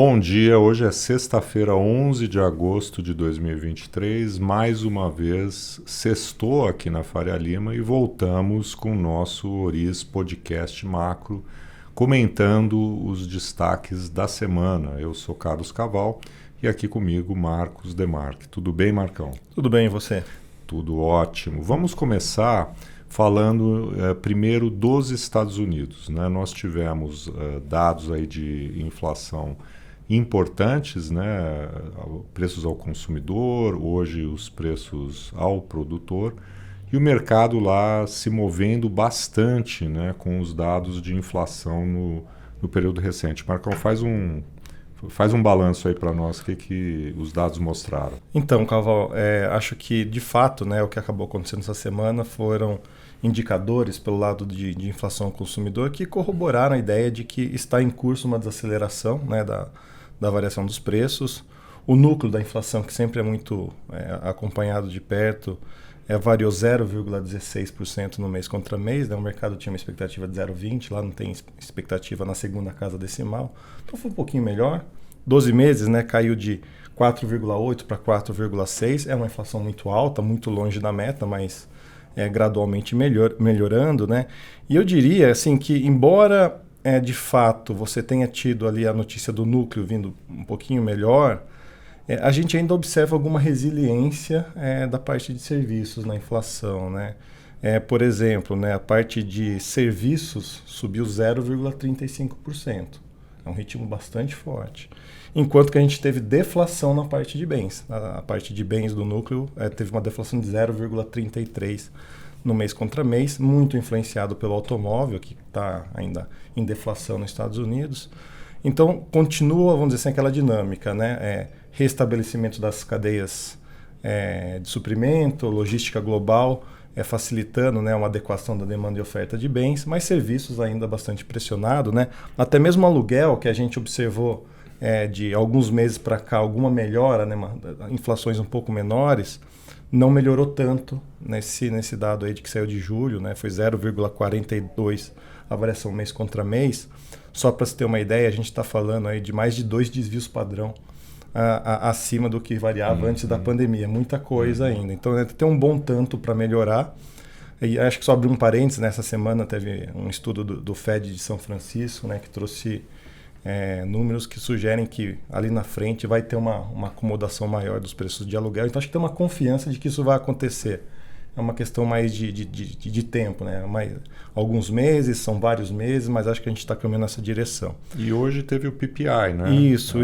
Bom dia, hoje é sexta-feira, 11 de agosto de 2023, mais uma vez sextou aqui na Faria Lima e voltamos com o nosso Oriz Podcast Macro, comentando os destaques da semana. Eu sou Carlos Caval e aqui comigo Marcos Demarque. Tudo bem, Marcão? Tudo bem, e você? Tudo ótimo. Vamos começar falando primeiro dos Estados Unidos, né? Nós tivemos dados aí de inflação importantes, né? Preços ao consumidor, hoje os preços ao produtor, e o mercado lá se movendo bastante, né? Com os dados de inflação no período recente. Marcão, faz um balanço aí para nós, o que os dados mostraram. Então, Caval, acho que de fato, né, o que acabou acontecendo essa semana foram indicadores pelo lado de inflação ao consumidor que corroboraram a ideia de que está em curso uma desaceleração, né, da variação dos preços. O núcleo da inflação, que sempre é muito acompanhado de perto, variou 0,16% no mês contra mês, né? O mercado tinha uma expectativa de 0,20%, lá não tem expectativa na segunda casa decimal, então foi um pouquinho melhor. 12 meses, né, caiu de 4,8% para 4,6%, é uma inflação muito alta, muito longe da meta, mas gradualmente melhorando, né? E eu diria assim, que embora de fato você tenha tido ali a notícia do núcleo vindo um pouquinho melhor, a gente ainda observa alguma resiliência da parte de serviços na inflação, né? Por exemplo, né, a parte de serviços subiu 0,35%. É um ritmo bastante forte. Enquanto que a gente teve deflação na parte de bens. A parte de bens do núcleo teve uma deflação de 0,33% no mês contra mês, muito influenciado pelo automóvel, que está ainda em deflação nos Estados Unidos. Então, continua, vamos dizer assim, aquela dinâmica, né? Restabelecimento das cadeias de suprimento, logística global, facilitando, né, uma adequação da demanda e oferta de bens, mas serviços ainda bastante pressionado, né? Até mesmo aluguel, que a gente observou de alguns meses para cá, alguma melhora, né, inflações um pouco menores, não melhorou tanto nesse dado aí de que saiu de julho, né? Foi 0,42% a variação mês contra mês. Só para se ter uma ideia, a gente está falando aí de mais de 2 desvios padrão acima do que variava antes da pandemia. Muita coisa ainda. Então, tem um bom tanto para melhorar. E acho que só abrir um parênteses, nessa semana teve um estudo do Fed de São Francisco, né, que trouxe números que sugerem que ali na frente vai ter uma acomodação maior dos preços de aluguel. Então, acho que tem uma confiança de que isso vai acontecer. É uma questão mais de tempo, né? Alguns meses, são vários meses, mas acho que a gente está caminhando nessa direção. E hoje teve o PPI, né? Isso.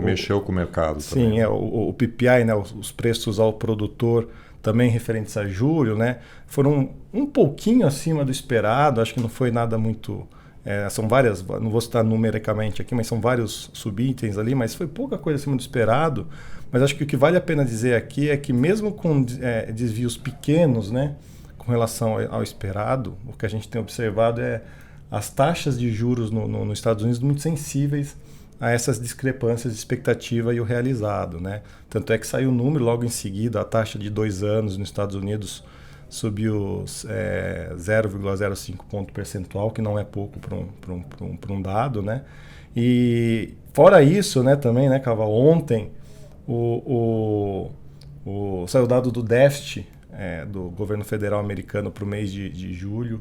Mexeu com o mercado sim, também. O PPI, né? Os preços ao produtor, também referentes a julho, né? Foram um pouquinho acima do esperado, acho que não foi nada muito... são várias, não vou citar numericamente aqui, mas são vários subitens ali, mas foi pouca coisa acima do esperado. Mas acho que o que vale a pena dizer aqui é que mesmo com desvios pequenos, né, com relação ao esperado, o que a gente tem observado é as taxas de juros nos Estados Unidos muito sensíveis a essas discrepâncias de expectativa e o realizado, né? Tanto é que saiu o número logo em seguida, a taxa de 2 anos nos Estados Unidos subiu 0,05 ponto percentual, que não é pouco para um dado, né? E fora isso, né, também, né, Caval, ontem saiu o dado do déficit do governo federal americano para o mês de julho.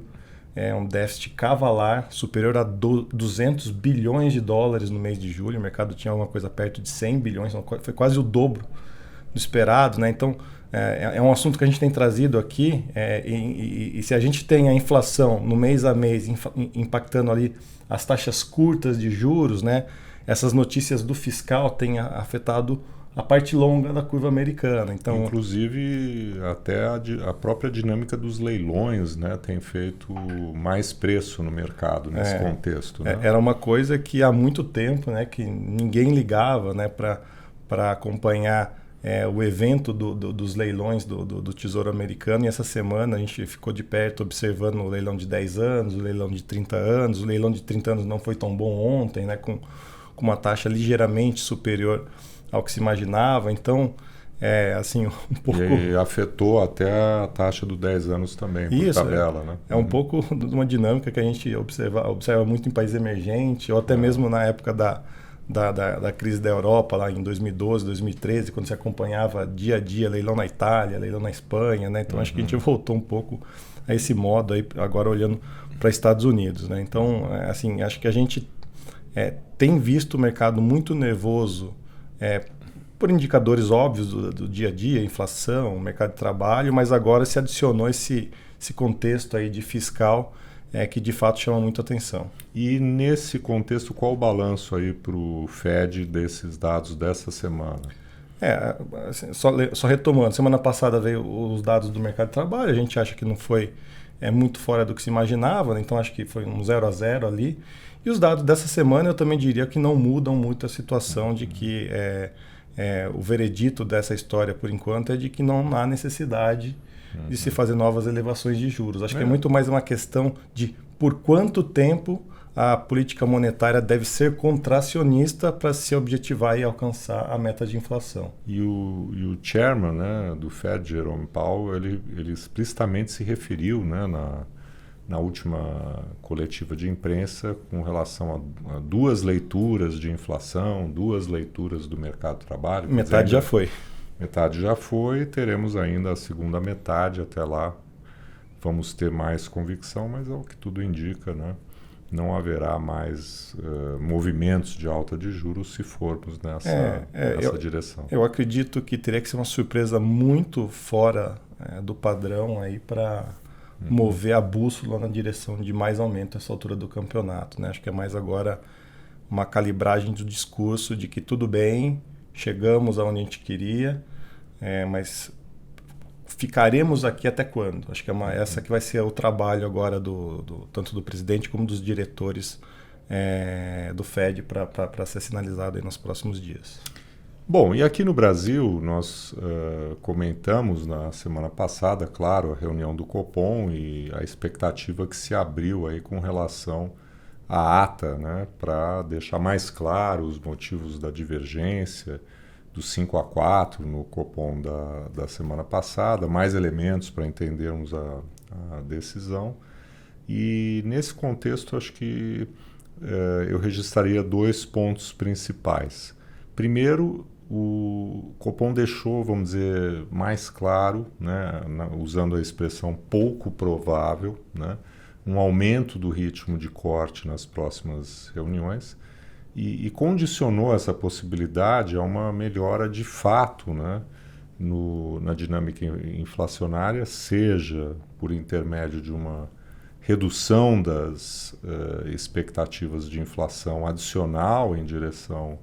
É um déficit cavalar, superior a 200 bilhões de dólares no mês de julho. O mercado tinha alguma coisa perto de 100 bilhões, foi quase o dobro do esperado, né? Então, é um assunto que a gente tem trazido aqui, e se a gente tem a inflação no mês a mês impactando ali as taxas curtas de juros, né? Essas notícias do fiscal têm afetado a parte longa da curva americana. Então, inclusive, até a própria dinâmica dos leilões, né, tem feito mais preço no mercado nesse contexto. Né? Era uma coisa que há muito tempo, né, que ninguém ligava, né, para acompanhar o evento dos leilões do Tesouro Americano. E essa semana a gente ficou de perto observando o leilão de 10 anos, o leilão de 30 anos. O leilão de 30 anos não foi tão bom ontem, né, com uma taxa ligeiramente superior ao que se imaginava. Então, assim, um pouco... E afetou até a taxa do 10 anos também, por tabela, né? É um pouco de uma dinâmica que a gente observa muito em países emergentes, ou até mesmo na época da crise da Europa lá em 2012, 2013, quando você acompanhava dia a dia leilão na Itália, leilão na Espanha, né? Então acho que a gente voltou um pouco a esse modo aí, agora olhando para Estados Unidos, né? Então, assim, acho que a gente tem visto o mercado muito nervoso por indicadores óbvios do dia a dia, inflação, mercado de trabalho, mas agora se adicionou esse contexto aí de fiscal que de fato chama muita atenção. E nesse contexto, qual o balanço aí para o Fed desses dados dessa semana? Assim, só retomando, semana passada veio os dados do mercado de trabalho, a gente acha que não foi muito fora do que se imaginava, né? Então acho que foi um 0-0 ali. E os dados dessa semana eu também diria que não mudam muito a situação de que o veredito dessa história, por enquanto, é de que não há necessidade de se fazer novas elevações de juros. Acho que é muito mais uma questão de por quanto tempo a política monetária deve ser contracionista para se objetivar e alcançar a meta de inflação. E o chairman, né, do Fed, Jerome Powell, ele explicitamente se referiu, né, na última coletiva de imprensa com relação a duas leituras de inflação, duas leituras do mercado de trabalho. Metade já foi. Metade já foi, teremos ainda a segunda metade, até lá vamos ter mais convicção, mas é o que tudo indica, né? Não haverá mais movimentos de alta de juros se formos nessa direção. Eu acredito que teria que ser uma surpresa muito fora do padrão aí para mover a bússola na direção de mais aumento essa altura do campeonato, né? Acho que é mais agora uma calibragem do discurso de que tudo bem, chegamos aonde a gente queria, mas ficaremos aqui até quando? Acho que essa que vai ser o trabalho agora tanto do presidente como dos diretores do Fed para ser sinalizado aí nos próximos dias. Bom, e aqui no Brasil nós comentamos na semana passada, claro, a reunião do Copom e a expectativa que se abriu aí com relação à ata, né, para deixar mais claro os motivos da divergência do 5-4 no Copom da semana passada, mais elementos para entendermos a decisão. E nesse contexto acho que eu registraria 2 pontos principais. Primeiro, o Copom deixou, vamos dizer, mais claro, né, usando a expressão pouco provável, né, um aumento do ritmo de corte nas próximas reuniões e condicionou essa possibilidade a uma melhora de fato, né, na dinâmica inflacionária, seja por intermédio de uma redução das expectativas de inflação adicional em direção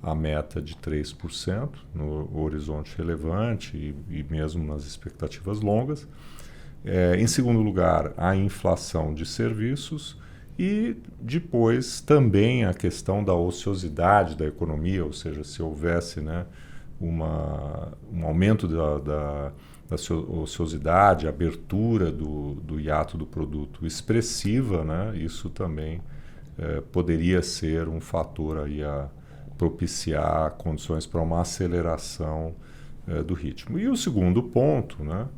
a meta de 3% no horizonte relevante e mesmo nas expectativas longas. Em segundo lugar, a inflação de serviços e depois também a questão da ociosidade da economia, ou seja, se houvesse, né, um aumento da ociosidade, abertura do hiato do produto expressiva, né, isso também poderia ser um fator aí a propiciar condições para uma aceleração do ritmo. E o segundo ponto, né,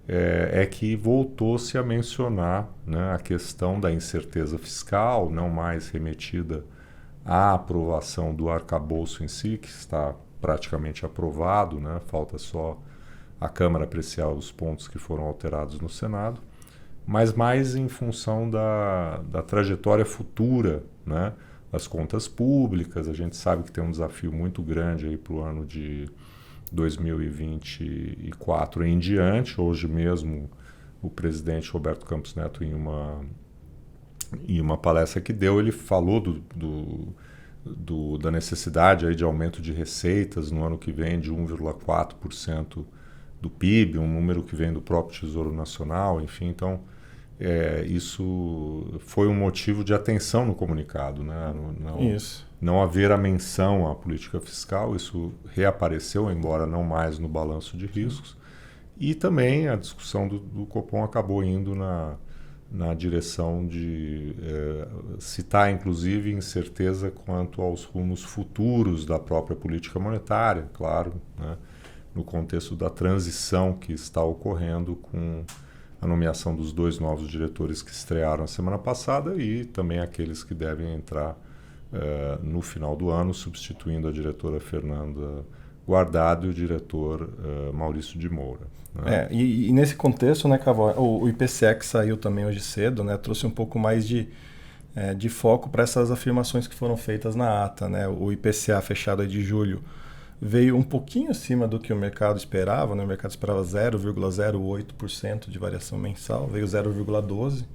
é que voltou-se a mencionar, né, a questão da incerteza fiscal, não mais remetida à aprovação do arcabouço em si, que está praticamente aprovado, né, falta só a Câmara apreciar os pontos que foram alterados no Senado, mas mais em função da trajetória futura, né, das contas públicas. A gente sabe que tem um desafio muito grande para o ano de 2024 em diante. Hoje mesmo o presidente Roberto Campos Neto, em uma palestra que deu, ele falou da necessidade aí de aumento de receitas no ano que vem de 1,4% do PIB, um número que vem do próprio Tesouro Nacional, enfim. Então isso foi um motivo de atenção no comunicado, né? Não haver a menção à política fiscal, isso reapareceu, embora não mais no balanço de riscos. E também a discussão do Copom acabou indo na direção de citar, inclusive, incerteza quanto aos rumos futuros da própria política monetária, claro, né, no contexto da transição que está ocorrendo com a nomeação dos 2 novos diretores que estrearam a semana passada e também aqueles que devem entrar no final do ano, substituindo a diretora Fernanda Guardado e o diretor Maurício de Moura. Né? E nesse contexto, né, Caval, o IPCA que saiu também hoje cedo, né, trouxe um pouco mais de foco para essas afirmações que foram feitas na ata. Né? O IPCA fechado de julho veio um pouquinho acima do que o mercado esperava, né? O mercado esperava 0,08% de variação mensal, veio 0,12%,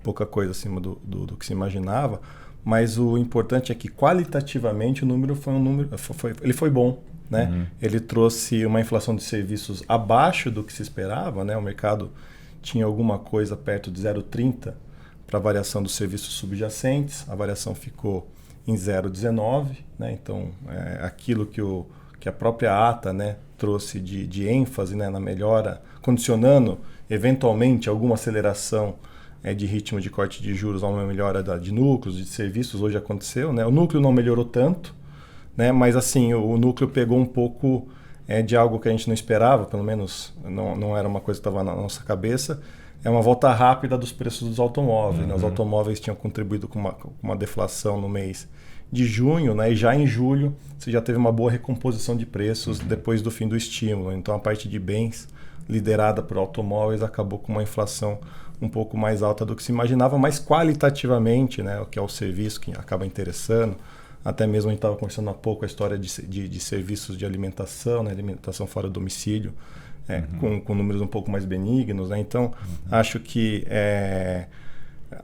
pouca coisa acima do que se imaginava, mas o importante é que qualitativamente o número ele foi bom. Né? Ele trouxe uma inflação de serviços abaixo do que se esperava, né? O mercado tinha alguma coisa perto de 0,30% para a variação dos serviços subjacentes, a variação ficou em 0,19%, né? Então, aquilo que a própria ata, né, trouxe de ênfase, né, na melhora, condicionando eventualmente alguma aceleração de ritmo de corte de juros a uma melhora de núcleos, de serviços, hoje aconteceu. Né? O núcleo não melhorou tanto, né? Mas assim, o núcleo pegou um pouco de algo que a gente não esperava, pelo menos não era uma coisa que estava na nossa cabeça, é uma volta rápida dos preços dos automóveis. Né? Os automóveis tinham contribuído com uma deflação no mês de junho, né? E já em julho você já teve uma boa recomposição de preços depois do fim do estímulo. Então a parte de bens liderada por automóveis acabou com uma inflação um pouco mais alta do que se imaginava, mas qualitativamente, né, o que é o serviço que acaba interessando. Até mesmo a gente estava conversando há pouco a história de serviços de alimentação, né, alimentação fora do domicílio, com números um pouco mais benignos. Né? Então, acho que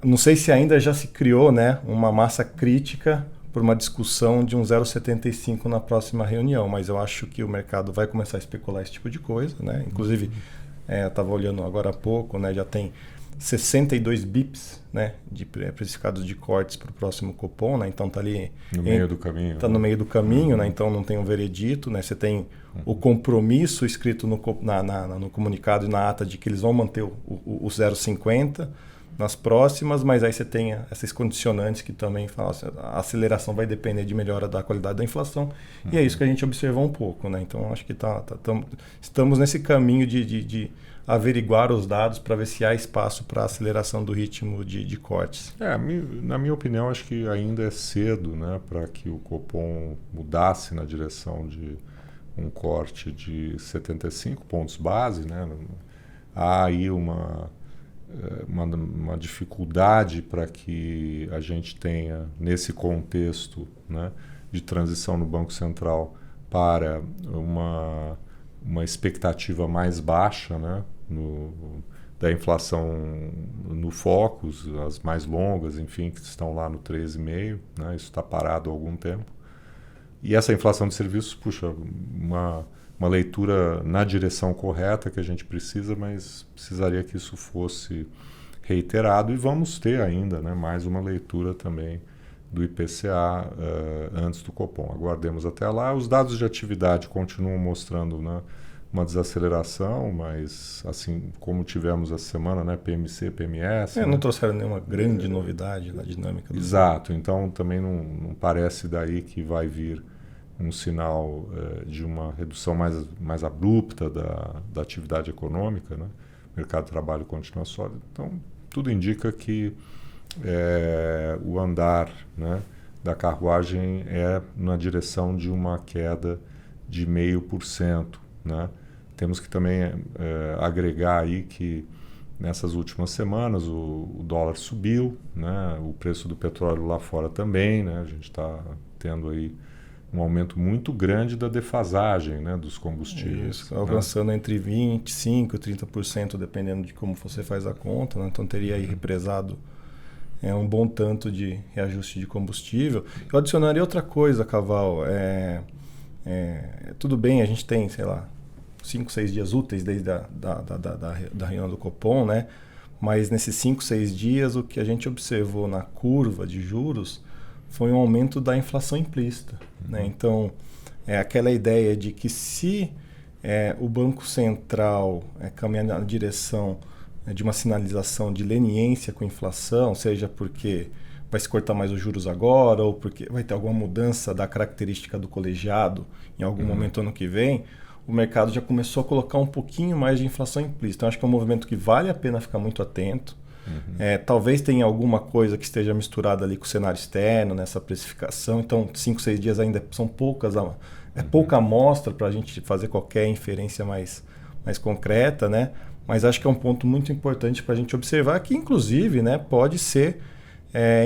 não sei se ainda já se criou, né, uma massa crítica por uma discussão de um 0,75 na próxima reunião, mas eu acho que o mercado vai começar a especular esse tipo de coisa. Né? Inclusive, eu estava olhando agora há pouco, né, já tem 62 bips, né, de precificados de cortes para o próximo Copom, né? Então está ali no meio do caminho. Está no meio do caminho, né? Então não tem um veredito, né? Você tem o compromisso escrito no comunicado e na ata de que eles vão manter o 0,50 nas próximas, mas aí você tem essas condicionantes que também falam assim, a aceleração vai depender de melhora da qualidade da inflação, e é isso que a gente observou um pouco. Né? Então acho que estamos nesse caminho de averiguar os dados para ver se há espaço para aceleração do ritmo de cortes. Na minha opinião, acho que ainda é cedo, né, para que o Copom mudasse na direção de um corte de 75 pontos base. Né? Há aí uma dificuldade para que a gente tenha, nesse contexto, né, de transição no Banco Central para uma expectativa mais baixa, né, da inflação no Focus, as mais longas, enfim, que estão lá no 13,5%, né, isso está parado há algum tempo. E essa inflação de serviços, puxa, uma leitura na direção correta que a gente precisa, mas precisaria que isso fosse reiterado, e vamos ter ainda, né, mais uma leitura também do IPCA antes do Copom. Aguardemos até lá. Os dados de atividade continuam mostrando, né, uma desaceleração, mas assim como tivemos essa semana, né, PMC, PMS... Não trouxeram nenhuma grande novidade na dinâmica. Exato, então também não parece daí que vai vir um sinal de uma redução mais abrupta da atividade econômica. Né? O mercado de trabalho continua sólido. Então, tudo indica que o andar, né, da carruagem é na direção de uma queda de 0,5%. Né? Temos que também agregar aí que nessas últimas semanas o dólar subiu, né? O preço do petróleo lá fora também. Né? A gente está tendo aí um aumento muito grande da defasagem, né, dos combustíveis. Isso, alcançando entre 25% e 30%, dependendo de como você faz a conta. Né? Então teria aí represado um bom tanto de reajuste de combustível. Eu adicionaria outra coisa, Caval. Tudo bem, a gente tem, sei lá, 5, 6 dias úteis desde da reunião do Copom, né? Mas nesses 5, 6 dias, o que a gente observou na curva de juros foi um aumento da inflação implícita. Né? Então, aquela ideia de que se o Banco Central caminhar na direção de uma sinalização de leniência com a inflação, seja porque vai se cortar mais os juros agora, ou porque vai ter alguma mudança da característica do colegiado em algum momento ano que vem, o mercado já começou a colocar um pouquinho mais de inflação implícita. Então, acho que é um movimento que vale a pena ficar muito atento. Talvez tenha alguma coisa que esteja misturada ali com o cenário externo, nessa precificação. Então, 5, 6 dias ainda são poucas, pouca amostra para a gente fazer qualquer inferência mais concreta, né? Mas acho que é um ponto muito importante para a gente observar que, inclusive, né, pode ser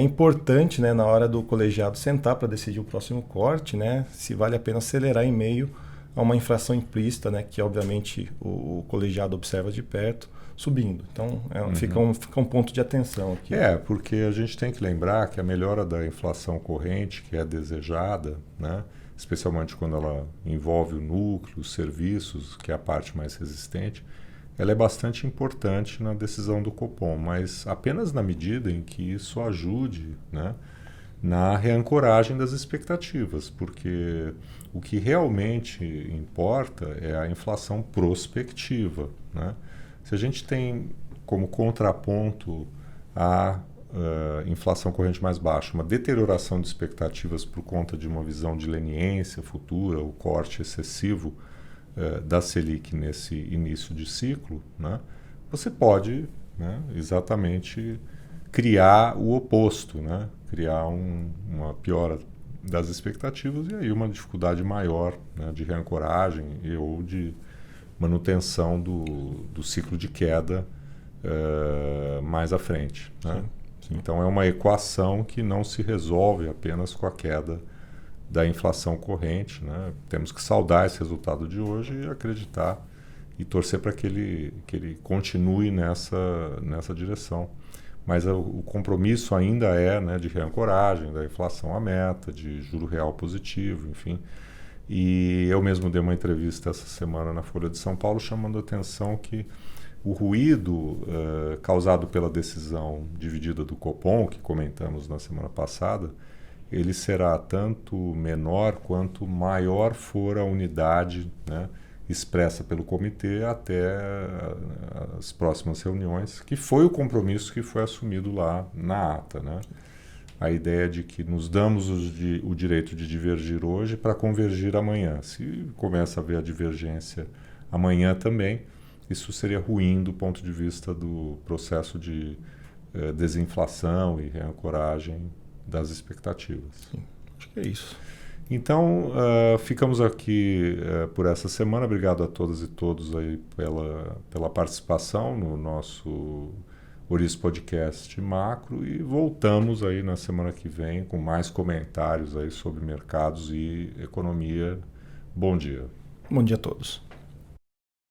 importante, né, na hora do colegiado sentar para decidir o próximo corte, né, se vale a pena acelerar em meio a uma inflação implícita, né, que obviamente o colegiado observa de perto, subindo. Então fica um ponto de atenção aqui. Porque a gente tem que lembrar que a melhora da inflação corrente, que é desejada, né, especialmente quando ela envolve o núcleo, os serviços, que é a parte mais resistente, ela é bastante importante na decisão do Copom, mas apenas na medida em que isso ajude, né, na reancoragem das expectativas, porque o que realmente importa é a inflação prospectiva, né? Se a gente tem como contraponto a inflação corrente mais baixa, uma deterioração de expectativas por conta de uma visão de leniência futura, o corte excessivo da Selic nesse início de ciclo, né, você pode, né, exatamente criar o oposto, né, criar uma piora das expectativas e aí uma dificuldade maior, né, de reancoragem ou de manutenção do ciclo de queda mais à frente, né? Sim. Então é uma equação que não se resolve apenas com a queda da inflação corrente, né? Temos que saudar esse resultado de hoje e acreditar e torcer para que ele continue nessa direção. Mas o compromisso ainda é, né, de reancoragem da inflação à meta, de juro real positivo, enfim. E eu mesmo dei uma entrevista essa semana na Folha de São Paulo chamando a atenção que o ruído causado pela decisão dividida do Copom, que comentamos na semana passada, ele será tanto menor quanto maior for a unidade, né, expressa pelo comitê até as próximas reuniões, que foi o compromisso que foi assumido lá na ata, né? A ideia de que nos damos o direito de divergir hoje para convergir amanhã. Se começa a haver a divergência amanhã também, isso seria ruim do ponto de vista do processo de desinflação e reancoragem das expectativas. Sim, acho que é isso. Então, ficamos aqui por essa semana. Obrigado a todas e todos aí pela participação no nosso Ouriços Podcast Macro e voltamos aí na semana que vem com mais comentários aí sobre mercados e economia. Bom dia. Bom dia a todos.